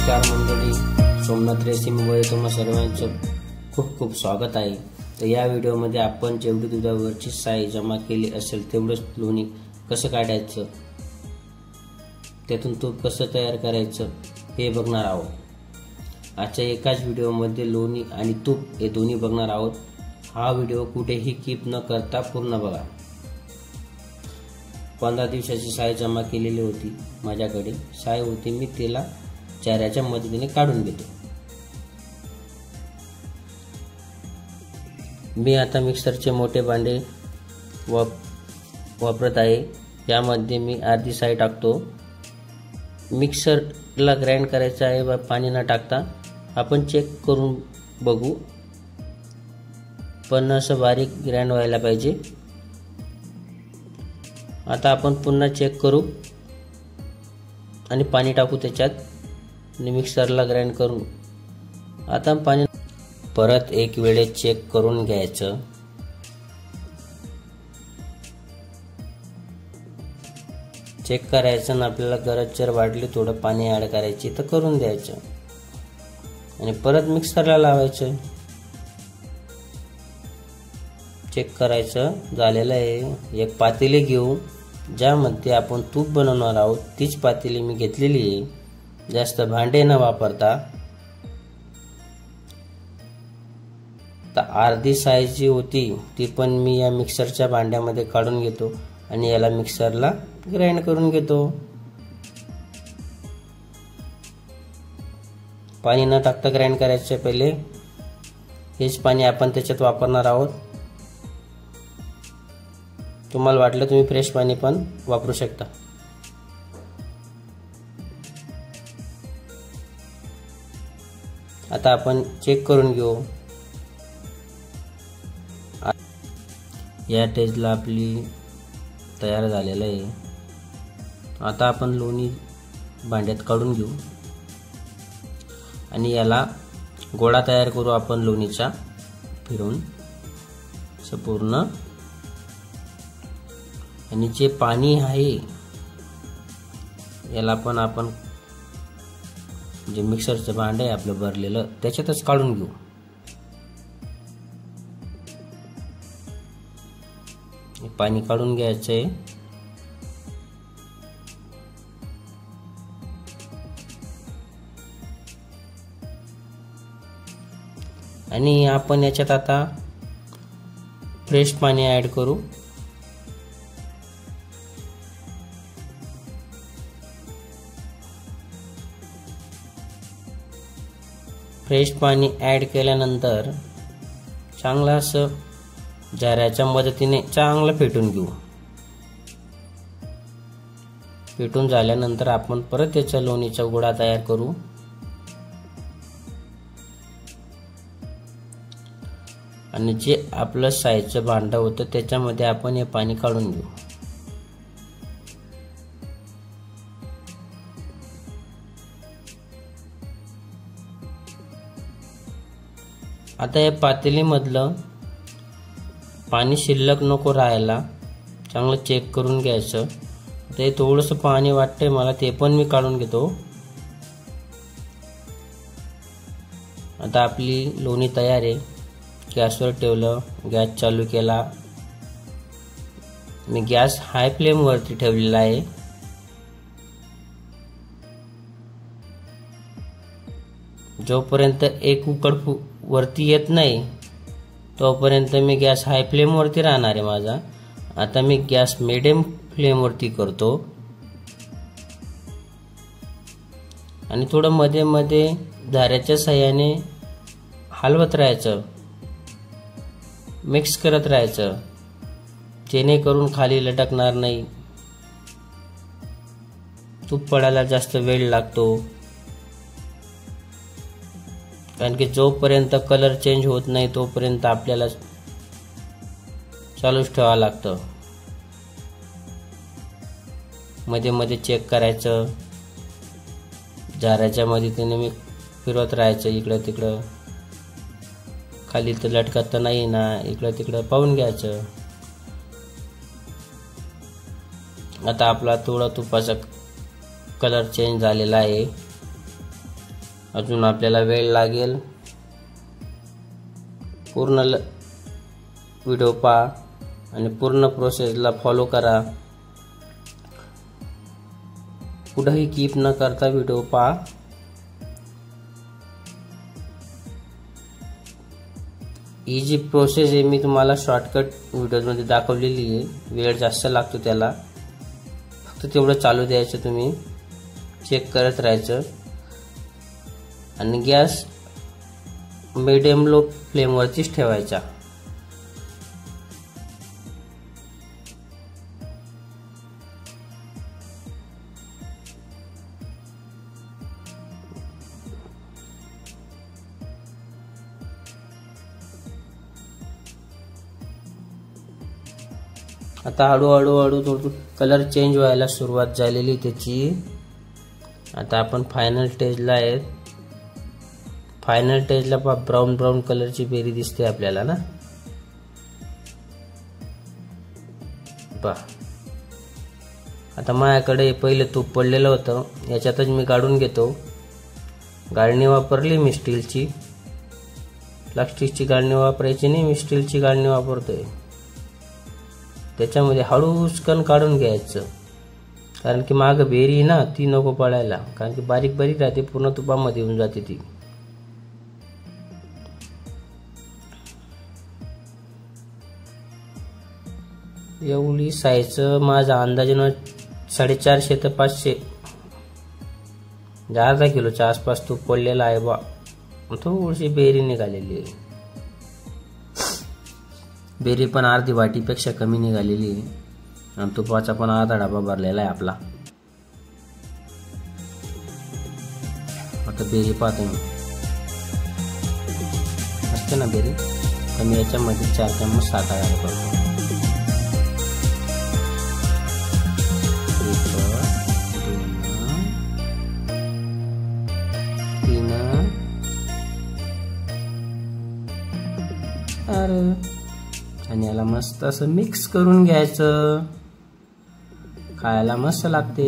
नमस्कार मंडळी, सोमनाथ रेसिपीमध्ये तुम्हा सर्वांचं खूप खूप स्वागत आहे। तर या व्हिडिओमध्ये आपण जेवढी दुधावरची साय जमा केली असेल तेवढंच लोणी कसं काढायचं, त्यातून तूप कसं तयार करायचं हे बघणार आहोत। आजच्या एकाच व्हिडिओमध्ये लोणी आणि तूप हे दोन्ही बघणार आहोत। हा व्हिडिओ कुठेही स्किप न करता पूर्ण बघा। 15 दिवसाची साय जमा केलेली होती माझ्याकडे। साय होती, मी त्याला चाऱ्याच्या मदतीने काढून घेतो। मी आता मिक्सरचे मोठे भांडे वापरत आहे। यामध्ये मी अर्धी साय टाकतो। मिक्सरला ग्राइंड करायचं आहे, पाणी न टाकता। आपण चेक करून बघू, पण असं बारीक ग्राइंड व्हायला पाहिजे। आता आपण पुन्हा चेक करू आणि पाणी टाकू त्याच्यात आणि मिक्सरला ग्राइंड करू। आता पाणी परत एक वेळेस चेक करून घ्यायचं। चेक करायचं आणि आपल्याला गरज जर वाटली थोडं पाणी ऍड करायची तर करून द्यायचं आणि परत मिक्सरला लावायचं। चेक करायचं झालेलं आहे। एक पातेली घेऊ, ज्यामध्ये आपण तूप बनवणार आहोत। तीच पातेली मी घेतलेली आहे, जास्त भांडे न वापरता। तर अर्धी साय जी होती ती पण मी या मिक्सरच्या भांड्यामध्ये काढून घेतो आणि याला मिक्सरला ग्राइंड करून घेतो। पाणी न टाकता ग्राइंड करायचे पहिले। हेच पाणी आपण त्याच्यात वापरणार आहोत। तुम्हाला वाटलं तुम्ही फ्रेश पाणी पण वापरू शकता। आता आपण चेक करून घेऊ। या टेस्टला आपली तयार झालेलं आहे। आता आपण लोणी भांड्यात काढून घेऊ आणि याला गोळा तयार करू आपण लोणीचा फिरवून संपूर्ण। आणि जे पाणी आहे याला पण आपण जे मिक्सरचं भांड आहे आपलं भरलेलं त्याच्यातच काढून घेऊ। पाणी काढून घ्यायचंय आणि आपण याच्यात आता फ्रेश पाणी ऍड करू। फ्रेश पाणी ऍड केल्यानंतर चांगलं असं झाऱ्याच्या मदतीने चांगलं फेटून घेऊ। फेटून झाल्यानंतर आपण परत त्याचा लोणीचा गोळा तयार करू आणि जे आपलं सायचं भांड होतं त्याच्यामध्ये आपण हे पाणी काढून घेऊ। आता या पातेलीमधलं पाणी शिल्लक नको राहायला, चांगलं चेक करून घ्यायचं। ते थोडंसं पाणी वाटतंय मला, ते पण मी काढून घेतो। आता आपली लोणी तयार आहे। गॅसवर ठेवलं, गॅस चालू केला। मी गॅस हाय फ्लेम वरती ठेवलेला आहे। जोपर्यंत एक उकड वरती येत नाही तोपर्यंत मी गॅस हाय फ्लेम वरती राहणार आहे माझा। आता मी गॅस मीडियम फ्लेम वरती करतो आणि थोडं मध्ये मध्ये झाऱ्याच्या साहाय्याने हलवत राहायचं, मिक्स करत राहायचं, जेणेकरून खाली लटकणार नाही। तूप पडायला जास्त वेळ लागतो, कारण की जोपर्यंत कलर चेंज होत नाही तोपर्यंत आपल्याला चालूच ठेवावं लागतं। मध्ये मध्ये चेक करायचं, झाऱ्याच्या मदतीने मी फिरवत राहायचं इकडं तिकडं। खाली तर लटकत नाही ना, इकडं तिकडं पाहून घ्यायचं। आता आपला थोडा तुपाचा कलर चेंज झालेला आहे। अजून आपल्याला वेळ लागेल. पूर्ण व्हिडिओ पहा आणि पूर्ण प्रोसेसला फॉलो करा. कुठेही कीप न करता व्हिडिओ पहा. ही जी प्रोसेस आहे मी तुम्हाला शॉर्टकट व्हिडिओमध्ये दाखवलेली आहे. वेळ जास्त लागतो त्याला, फक्त तेवढं चालू द्यायचं, तुम्ही चेक करत राहायचं आणि गॅस मीडियम लो फ्लेमवरतीच ठेवायचा. आता हळूहळू थोडं कलर चेंज व्हायला सुरुवात झालेली त्याची. आता आपण फायनल स्टेजला आहे. फायनल स्टेजला ब्राऊन ब्राऊन कलरची बेरी दिसते आपल्याला ना. आता माझ्याकडे पहिले तूप पडलेलं होतं, याच्यातच मी काढून घेतो. गाळणी वापरली मी स्टीलची. प्लास्टिकची गाळणी वापरायची नाही, मी स्टीलची गाळणी वापरतोय. त्याच्यामध्ये हळूचकन काढून घ्यायचं, कारण की मागं बेरी ना ती नको पडायला, कारण की बारीक बारीक राहते, पूर्ण तुपामध्ये येऊन जाते ती. एवढी साईज माझा अंदाजानं 450 ते 500 अर्धा किलोच्या आसपास तूप पडलेला आहे बा. थोडीशी बेरी निघालेली आहे. बेरी पण अर्धी वाटीपेक्षा कमी निघालेली आहे आणि तुपाचा पण अर्धा डबा भरलेला आहे आपला. आता बेरी पाहतो मी, असते ना बेरी, तर मी याच्यामध्ये 4 चम्मच साखर ॲड करतो. 1 2 3 आणि याला मस्त असं मिक्स करून घ्यायचं. खायला मस्त लागते.